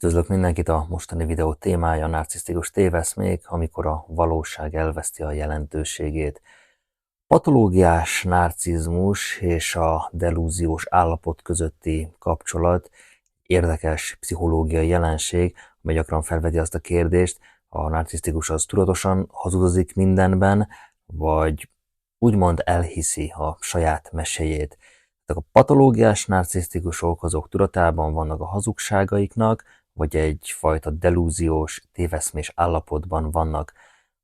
Üdvözlök mindenkit, a mostani videó témája a narcisztikus téveszmék, amikor a valóság elveszti a jelentőségét. Patológiás narcizmus és a delúziós állapot közötti kapcsolat érdekes pszichológiai jelenség, amely gyakran felveti azt a kérdést, a narcisztikus az tudatosan hazudozik mindenben, vagy úgymond elhiszi a saját meséjét. A patológiás narcisztikusok azok tudatában vannak a hazugságaiknak, vagy egyfajta delúziós, téveszmés állapotban vannak.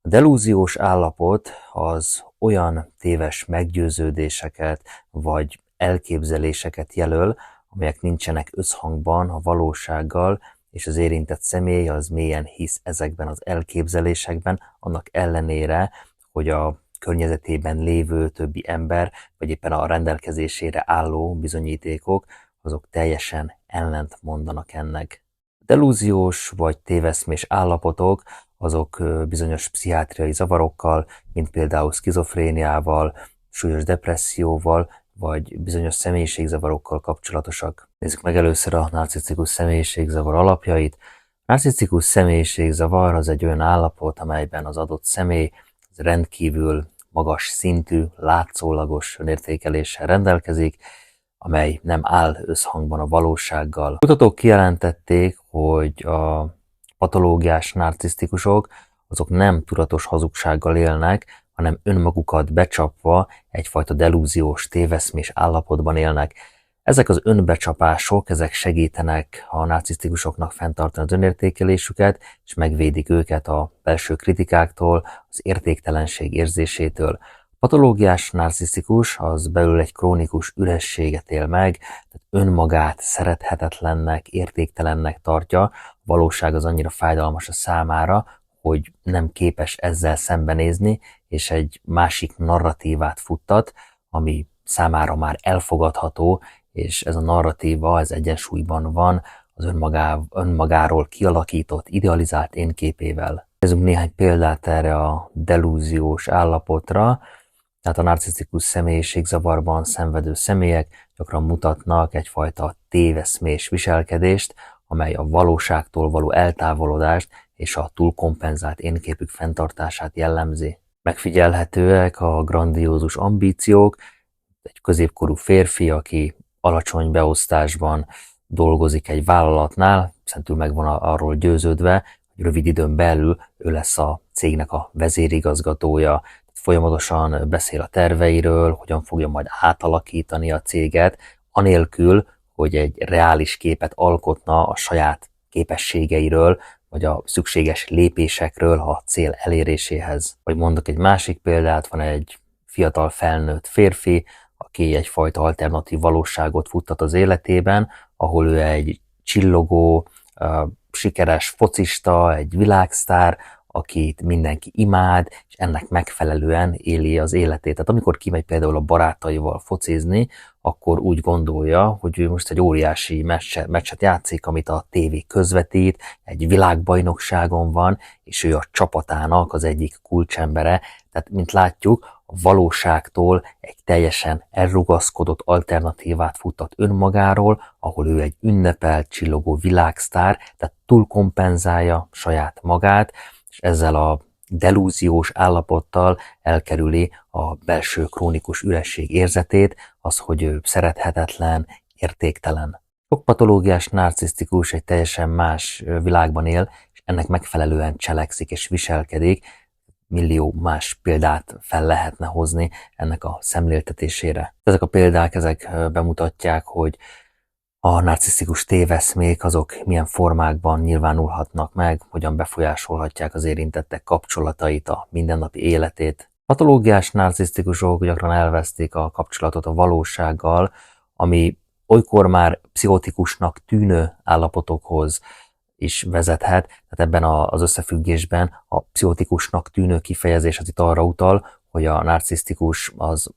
A delúziós állapot az olyan téves meggyőződéseket, vagy elképzeléseket jelöl, amelyek nincsenek összhangban a valósággal, és az érintett személy az mélyen hisz ezekben az elképzelésekben, annak ellenére, hogy a környezetében lévő többi ember, vagy éppen a rendelkezésére álló bizonyítékok, azok teljesen ellent mondanak ennek. Delúziós vagy téveszmés állapotok, azok bizonyos pszichiátriai zavarokkal, mint például szkizofréniával, súlyos depresszióval, vagy bizonyos személyiségzavarokkal kapcsolatosak. Nézzük meg először a narcisztikus személyiségzavar alapjait. A narcisztikus személyiségzavar az egy olyan állapot, amelyben az adott személy rendkívül magas szintű, látszólagos önértékeléssel rendelkezik, amely nem áll összhangban a valósággal. A kutatók kijelentették, hogy a patológiás narcisztikusok azok nem tudatos hazugsággal élnek, hanem önmagukat becsapva egyfajta delúziós, téveszmés állapotban élnek. Ezek az önbecsapások, ezek segítenek a narcisztikusoknak fenntartani az önértékelésüket, és megvédik őket a belső kritikáktól, az értéktelenség érzésétől. A patológiás narcisztikus az belül egy krónikus ürességet él meg, tehát önmagát szerethetetlennek, értéktelennek tartja, a valóság az annyira fájdalmas a számára, hogy nem képes ezzel szembenézni, és egy másik narratívát futtat, ami számára már elfogadható, és ez a narratíva, ez egyensúlyban van az önmagáról kialakított, idealizált énképével. Nézzünk néhány példát erre a delúziós állapotra. Tehát a narcisztikus személyiségzavarban szenvedő személyek gyakran mutatnak egyfajta téveszmés viselkedést, amely a valóságtól való eltávolodást és a túlkompenzált énképük fenntartását jellemzi. Megfigyelhetőek a grandiózus ambíciók, egy középkorú férfi, aki alacsony beosztásban dolgozik egy vállalatnál, szentül meg van arról győződve, hogy rövid időn belül ő lesz a cégnek a vezérigazgatója, folyamatosan beszél a terveiről, hogyan fogja majd átalakítani a céget, anélkül, hogy egy reális képet alkotna a saját képességeiről, vagy a szükséges lépésekről a cél eléréséhez. Vagy mondok egy másik példát, van egy fiatal felnőtt férfi, aki egyfajta alternatív valóságot futtat az életében, ahol ő egy csillogó, sikeres focista, egy világsztár, akit mindenki imád, és ennek megfelelően éli az életét. Tehát amikor kimegy például a barátaival focizni, akkor úgy gondolja, hogy ő most egy óriási meccset játszik, amit a tévé közvetít, egy világbajnokságon van, és ő a csapatának az egyik kulcsembere. Tehát, mint látjuk, a valóságtól egy teljesen elrugaszkodott alternatívát futtat önmagáról, ahol ő egy ünnepelt, csillogó világsztár, tehát túlkompenzálja saját magát, és ezzel a delúziós állapottal elkerüli a belső krónikus üresség érzetét, az, hogy ő szerethetetlen, értéktelen. Sok patológiás narcisztikus egy teljesen más világban él, és ennek megfelelően cselekszik és viselkedik. Millió más példát fel lehetne hozni ennek a szemléltetésére. Ezek a példák, ezek bemutatják, hogy a narcisztikus téveszmék azok milyen formákban nyilvánulhatnak meg, hogyan befolyásolhatják az érintettek kapcsolatait, a mindennapi életét. Patológiás narcisztikusok gyakran elvesztik a kapcsolatot a valósággal, ami olykor már pszichotikusnak tűnő állapotokhoz is vezethet. Tehát ebben az összefüggésben a pszichotikusnak tűnő kifejezés az itt arra utal, hogy a narcisztikus az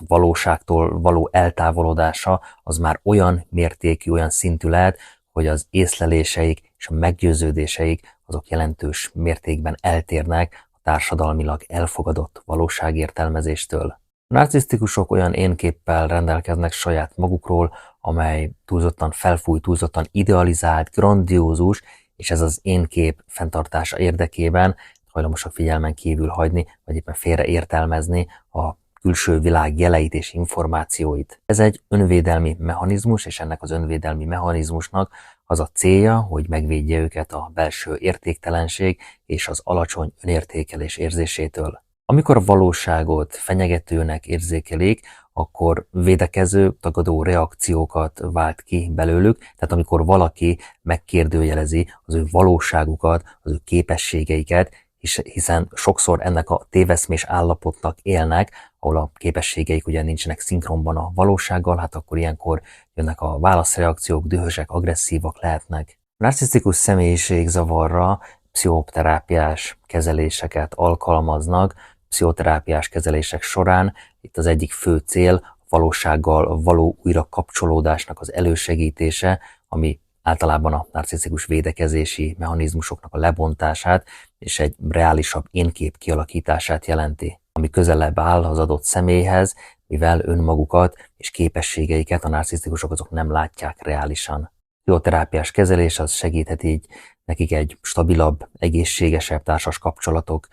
valóságtól való eltávolodása az már olyan mértékű, olyan szintű lehet, hogy az észleléseik és a meggyőződéseik azok jelentős mértékben eltérnek a társadalmilag elfogadott valóságértelmezéstől. A narcisztikusok olyan énképpel rendelkeznek saját magukról, amely túlzottan felfújt, túlzottan idealizált, grandiózus, és ez az énkép fenntartása érdekében hajlamosak figyelmen kívül hagyni, vagy éppen félreértelmezni a külső világ jeleit és információit. Ez egy önvédelmi mechanizmus, és ennek az önvédelmi mechanizmusnak az a célja, hogy megvédje őket a belső értéktelenség és az alacsony önértékelés érzésétől. Amikor a valóságot fenyegetőnek érzékelik, akkor védekező, tagadó reakciókat vált ki belőlük, tehát amikor valaki megkérdőjelezi az ő valóságukat, az ő képességeiket, hiszen sokszor ennek a téveszmés állapotnak élnek, ahol a képességeik ugye nincsenek szinkronban a valósággal, hát akkor ilyenkor jönnek a válaszreakciók, dühösek, agresszívak lehetnek. A narcisztikus személyiségzavarra pszichoterápiás kezeléseket alkalmaznak. Pszichoterápiás kezelések során itt az egyik fő cél a valósággal való újra kapcsolódásnak az elősegítése, ami általában a narcisztikus védekezési mechanizmusoknak a lebontását és egy reálisabb énkép kialakítását jelenti, ami közelebb áll az adott személyhez, mivel önmagukat és képességeiket a narcisztikusok azok nem látják reálisan. A pszichoterápiás kezelés az segíthet így nekik egy stabilabb, egészségesebb társas kapcsolatok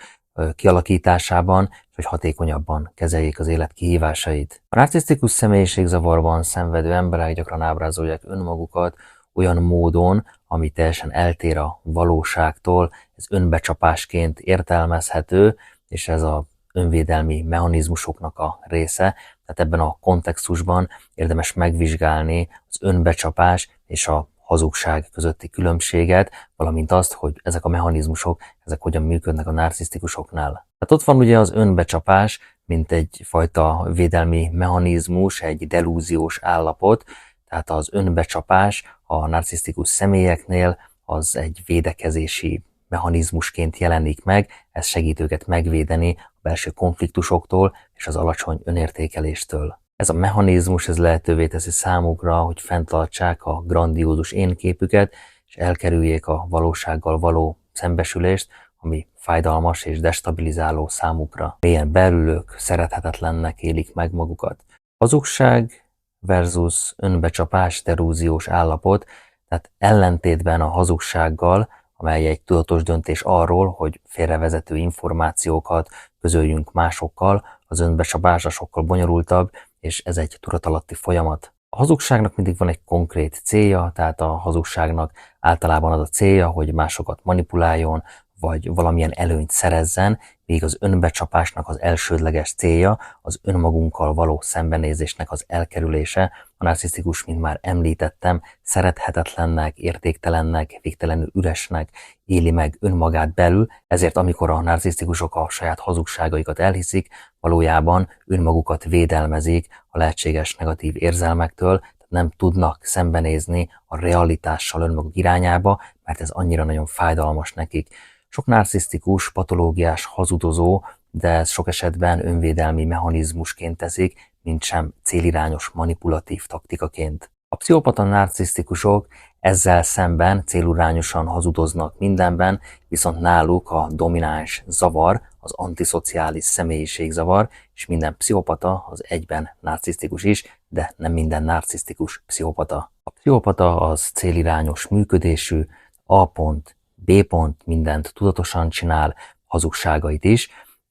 kialakításában, és hogy hatékonyabban kezeljék az élet kihívásait. A narcisztikus személyiségzavarban szenvedő emberek gyakran ábrázolják önmagukat olyan módon, ami teljesen eltér a valóságtól, ez önbecsapásként értelmezhető, és ez az önvédelmi mechanizmusoknak a része. Tehát ebben a kontextusban érdemes megvizsgálni az önbecsapás és a hazugság közötti különbséget, valamint azt, hogy ezek a mechanizmusok, ezek hogyan működnek a narcisztikusoknál. Tehát ott van ugye az önbecsapás, mint egyfajta védelmi mechanizmus, egy delúziós állapot, tehát az önbecsapás a narcisztikus személyeknél az egy védekezési mechanizmusként jelenik meg, ez segít őket megvédeni a belső konfliktusoktól és az alacsony önértékeléstől. Ez a mechanizmus ez lehetővé teszi számukra, hogy fenntartsák a grandiózus énképüket, és elkerüljék a valósággal való szembesülést, ami fájdalmas és destabilizáló számukra. Mélyen belülük szerethetetlennek élik meg magukat. Hazugság versus önbecsapás, delúziós állapot, tehát ellentétben a hazugsággal, amely egy tudatos döntés arról, hogy félrevezető információkat közöljünk másokkal, az önbecsapás sokkal bonyolultabb, és ez egy tudatalatti folyamat. A hazugságnak mindig van egy konkrét célja, tehát a hazugságnak általában az a célja, hogy másokat manipuláljon, vagy valamilyen előnyt szerezzen, míg az önbecsapásnak az elsődleges célja az önmagunkkal való szembenézésnek az elkerülése. A narcisztikus, mint már említettem, szerethetetlennek, értéktelennek, végtelenül üresnek éli meg önmagát belül, ezért amikor a narcisztikusok a saját hazugságaikat elhiszik, valójában önmagukat védelmezik a lehetséges negatív érzelmektől, nem tudnak szembenézni a realitással önmaguk irányába, mert ez annyira nagyon fájdalmas nekik. Sok narcisztikus, patológiás hazudozó, de ez sok esetben önvédelmi mechanizmusként teszik, mint sem célirányos manipulatív taktikaként. A pszichopata narcisztikusok ezzel szemben célirányosan hazudoznak mindenben, viszont náluk a domináns zavar, az antiszociális személyiségzavar, és minden pszichopata az egyben narcisztikus is, de nem minden narcisztikus pszichopata. A pszichopata az célirányos működésű, A pont, B pont, mindent tudatosan csinál, hazugságait is,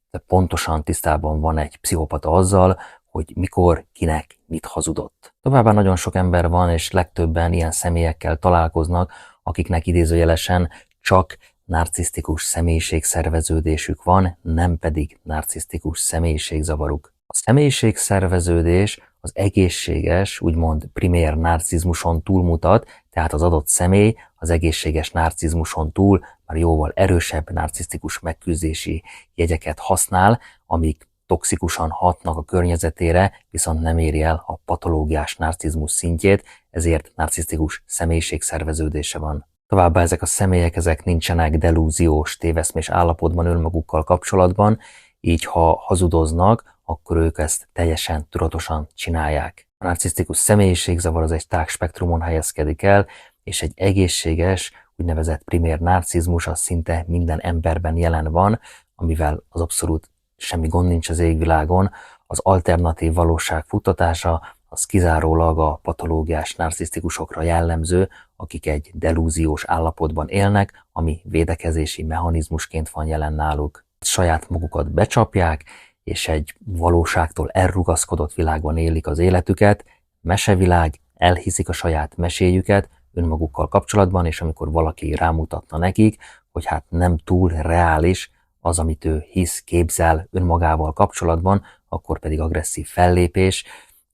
de pontosan tisztában van egy pszichopata azzal, hogy mikor, kinek, mit hazudott. Továbbá nagyon sok ember van, és legtöbben ilyen személyekkel találkoznak, akiknek idézőjelesen csak narcisztikus személyiségszerveződésük van, nem pedig narcisztikus személyiségzavaruk. A személyiségszerveződés az egészséges, úgymond primér narcizmuson túlmutat, tehát az adott személy az egészséges narcizmuson túl már jóval erősebb narcisztikus megküzdési jegyeket használ, amik toxikusan hatnak a környezetére, viszont nem éri el a patológiás narcizmus szintjét, ezért narcisztikus személyiségszerveződése van. Továbbá ezek a személyek ezek nincsenek delúziós, téveszmés állapotban önmagukkal kapcsolatban, így ha hazudoznak, akkor ők ezt teljesen tudatosan csinálják. A narcisztikus személyiségzavar az egy tág spektrumon helyezkedik el, és egy egészséges, úgynevezett primér narcizmus az szinte minden emberben jelen van, amivel az abszolút semmi gond nincs az égvilágon. Az alternatív valóság futtatása az kizárólag a patológiás narcisztikusokra jellemző, akik egy delúziós állapotban élnek, ami védekezési mechanizmusként van jelen náluk. Saját magukat becsapják, és egy valóságtól elrugaszkodott világban élik az életüket, mesevilág, elhiszik a saját meséjüket önmagukkal kapcsolatban, és amikor valaki rámutatna nekik, hogy hát nem túl reális az, amit ő hisz, képzel önmagával kapcsolatban, akkor pedig agresszív fellépés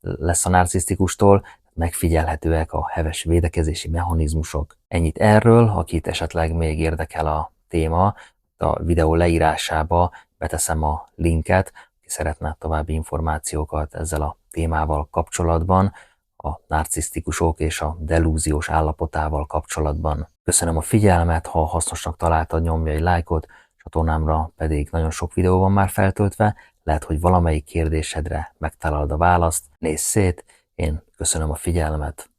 lesz a narcisztikustól, megfigyelhetőek a heves védekezési mechanizmusok. Ennyit erről, akit esetleg még érdekel a téma, a videó leírásába beteszem a linket, aki szeretne további információkat ezzel a témával kapcsolatban, a narcisztikusok és a delúziós állapotával kapcsolatban. Köszönöm a figyelmet, ha hasznosnak találtad, nyomj egy lájkot, csatornámra pedig nagyon sok videó van már feltöltve, lehet, hogy valamelyik kérdésedre megtalálod a választ, nézz szét, én köszönöm a figyelmet.